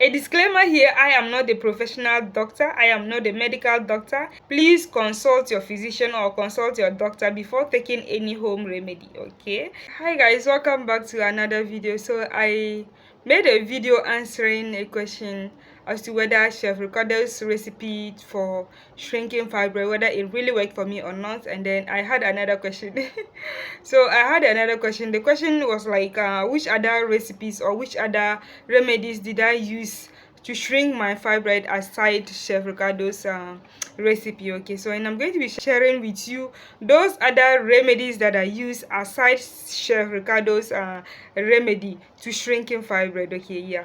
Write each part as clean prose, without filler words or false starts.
A disclaimer here, I am not a professional doctor. I am not a medical doctor. Please consult your physician or consult your doctor before taking any home remedy, okay? Hi guys, welcome back to another video. So I made a video answering a question as to whether Chef Ricardo's recipe for shrinking fibroid, whether it really worked for me or not. And then I had another question. So I had another question. The question was like, which other recipes or which other remedies did I use to shrink my fibroid aside Chef Ricardo's recipe? Okay, so and I'm going to be sharing with you those other remedies that I use aside Chef Ricardo's remedy to shrinking fibroid. Okay, yeah.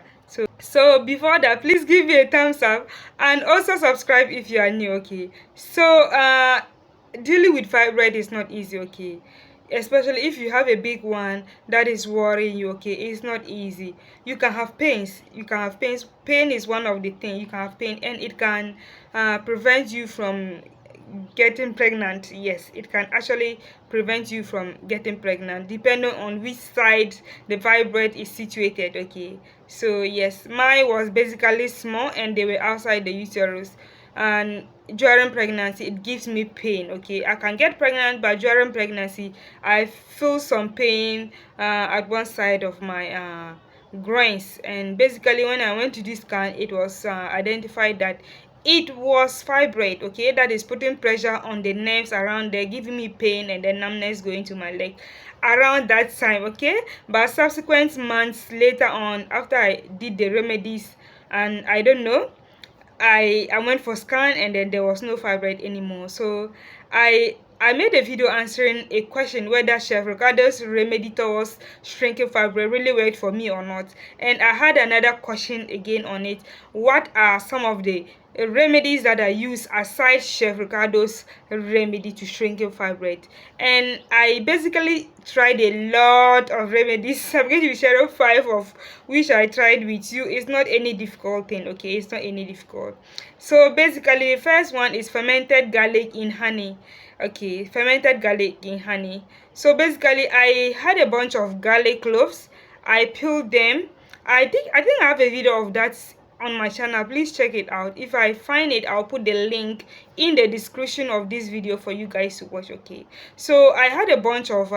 So before that, please give me a thumbs up and also subscribe if you are new. Okay, so dealing with fibroid is not easy, okay, especially if you have a big one that is worrying you. Okay, it's not easy. You can have pains. Pain is one of the things. You can have pain, and it can prevent you from getting pregnant. Yes, it can actually prevent you from getting pregnant depending on which side the fibroid is situated. Okay, so yes, mine was basically small and they were outside the uterus, and during pregnancy it gives me pain. Okay, I can get pregnant, but during pregnancy I feel some pain at one side of my groins. And basically when I went to this scan, it was identified that it was fibroid. Okay, that is putting pressure on the nerves around there, giving me pain and then numbness going to my leg around that time. Okay, but subsequent months later on, after I did the remedies, and I don't know, I went for scan and then there was no fibroid anymore. So I made a video answering a question whether Chef Ricardo's remedy towards shrinking fibroid really worked for me or not. And I had another question again on it. What are some of the remedies that I use aside Chef Ricardo's remedy to shrinking fibroid? And I basically tried a lot of remedies. I'm going to be sharing 5 of which I tried with you. It's not any difficult thing, okay? It's not any difficult. So basically the first one is fermented garlic in honey. Okay, fermented garlic in honey. So basically I had a bunch of garlic cloves. I peeled them. I think I have a video of that on my channel. Please check it out. If I find it, I'll put the link in the description of this video for you guys to watch. Okay, so I had a bunch of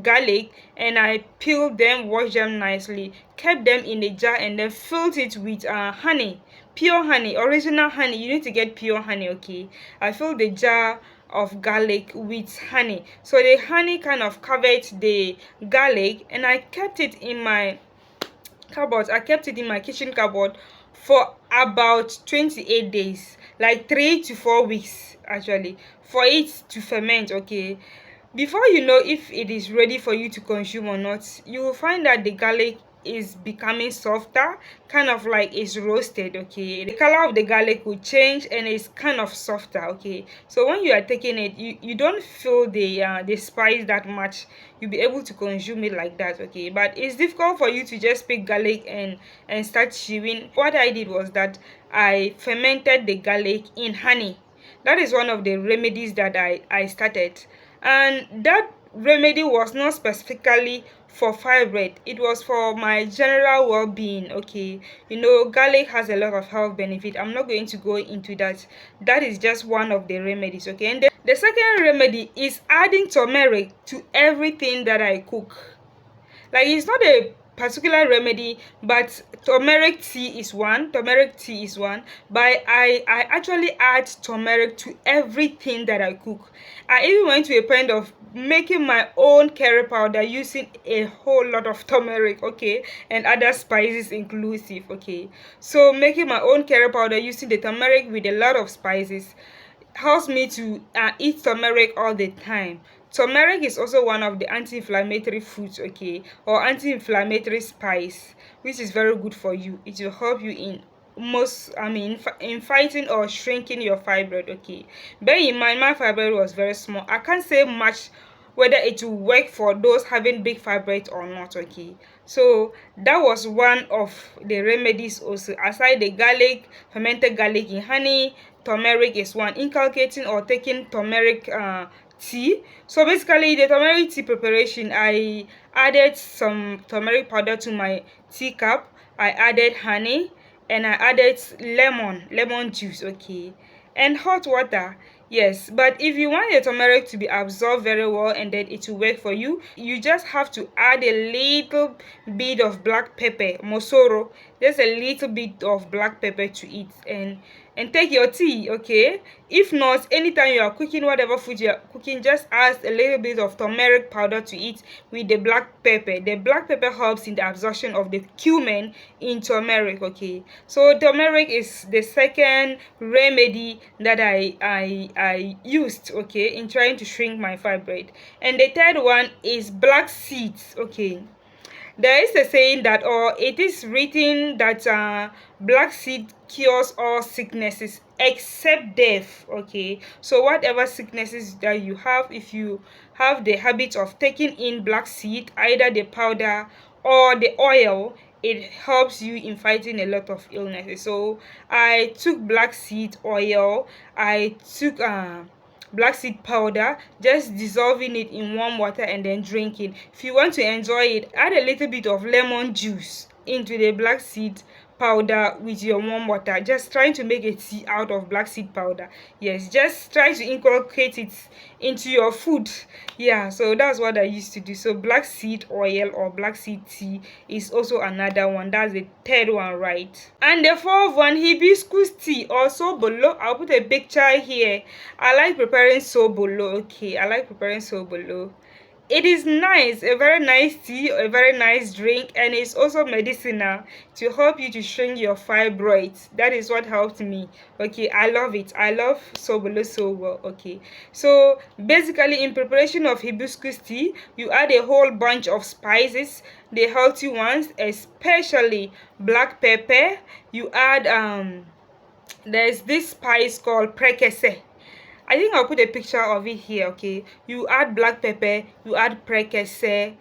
garlic and I peeled them, washed them nicely, kept them in a jar, and then filled it with honey, pure honey, original honey. You need to get pure honey. Okay, I filled the jar of garlic with honey, so the honey kind of covered the garlic, and I kept it in my cupboard. I kept it in my kitchen cupboard for about 28 days, like 3 to 4 weeks actually, for it to ferment. Okay, before you know if it is ready for you to consume or not, you will find that the garlic is becoming softer, kind of like it's roasted. Okay, the color of the garlic will change and it's kind of softer. Okay, so when you are taking it, you don't feel the spice that much. You'll be able to consume it like that. Okay, but it's difficult for you to just pick garlic and start chewing. What I did was that I fermented the garlic in honey. That is one of the remedies that I started, and that remedy was not specifically for fibroid. It was for my general well-being. Okay, you know, garlic has a lot of health benefit. I'm not going to go into that. That is just one of the remedies. Okay, and the second remedy is adding turmeric to everything that I cook. Like, it's not a particular remedy, but turmeric tea is one. But I actually add turmeric to everything that I cook. I even went to a point of making my own curry powder using a whole lot of turmeric. Okay, and other spices inclusive. Okay, so making my own curry powder using the turmeric with a lot of spices helps me to eat turmeric all the time. Turmeric is also one of the anti-inflammatory foods, okay, or anti-inflammatory spice, which is very good for you. It will help you in in fighting or shrinking your fibroid. Okay, bear in mind my fibroid was very small. I can't say much whether it will work for those having big fibroids or not. Okay, so that was one of the remedies also. Aside the garlic, fermented garlic in honey, turmeric is one. Inculcating or taking turmeric tea. So basically the turmeric tea preparation, I added some turmeric powder to my teacup. I added honey and I added lemon juice, okay, and hot water. Yes, but if you want your turmeric to be absorbed very well and then it will work for you, you just have to add a little bit of black pepper, mosoro, just a little bit of black pepper to it, and take your tea, okay. If not, anytime you are cooking, whatever food you are cooking, just add a little bit of turmeric powder to it with the black pepper. The black pepper helps in the absorption of the cumin in turmeric, okay. So turmeric is the second remedy that I used, okay, in trying to shrink my fibroid. And the third one is black seeds, okay. There is a saying that, or it is written that black seed cures all sicknesses except death, okay. So whatever sicknesses that you have, if you have the habit of taking in black seed, either the powder or the oil, it helps you in fighting a lot of illnesses. So I took black seed oil, I took black seed powder, just dissolving it in warm water and then drinking. If you want to enjoy it, add a little bit of lemon juice into the black seed powder with your warm water, just trying to make a tea out of black seed powder. Yes, just try to inculcate it into your food. Yeah, so that's what I used to do. So black seed oil or black seed tea is also another one. That's the third one, right? And the fourth one, hibiscus tea or sobolo. I'll put a picture here. I like preparing sobolo. Okay, I like preparing sobolo. It is nice, a very nice tea, a very nice drink, and it's also medicinal to help you to shrink your fibroids. That is what helped me. Okay, I love it. I love sobolo so well. Okay, so basically in preparation of hibiscus tea, you add a whole bunch of spices, the healthy ones, especially black pepper. You add there's this spice called prekese. I think I'll put a picture of it here, okay. You add black pepper, you add prekese,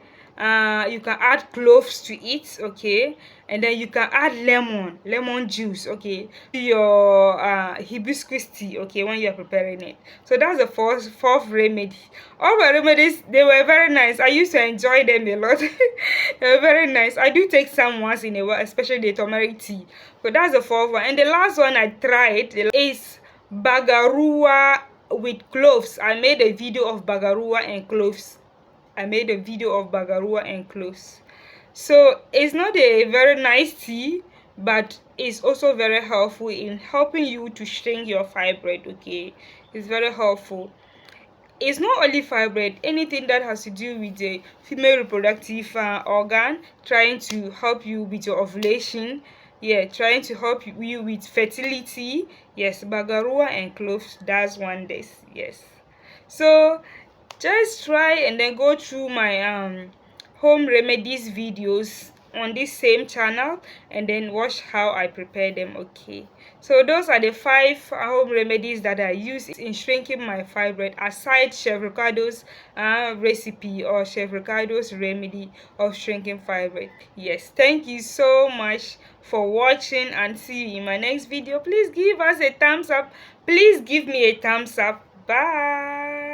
you can add cloves to it, okay, and then you can add lemon juice, okay, to your hibiscus tea, okay, when you are preparing it. So that's the fourth remedy. All my remedies, they were very nice. I used to enjoy them a lot. They were very nice. I do take some once in a while, especially the turmeric tea. So that's the fourth one. And the last one I tried is bagarua with cloves. I made a video of bagarua and cloves. So it's not a very nice tea, but it's also very helpful in helping you to shrink your fibroid, okay. It's very helpful. It's not only fibroid, anything that has to do with the female reproductive organ, trying to help you with your ovulation, yeah, trying to help you with fertility. Yes, bagarua and cloves does wonders. Yes, so just try and then go through my home remedies videos on this same channel and then watch how I prepare them, okay. So those are the 5 home remedies that I use in shrinking my fibroid, aside Chef Ricardo's recipe or Chef Ricardo's remedy of shrinking fibroid. Yes, thank you so much for watching, and see you in my next video. Please give us a thumbs up. Please give me a thumbs up. Bye.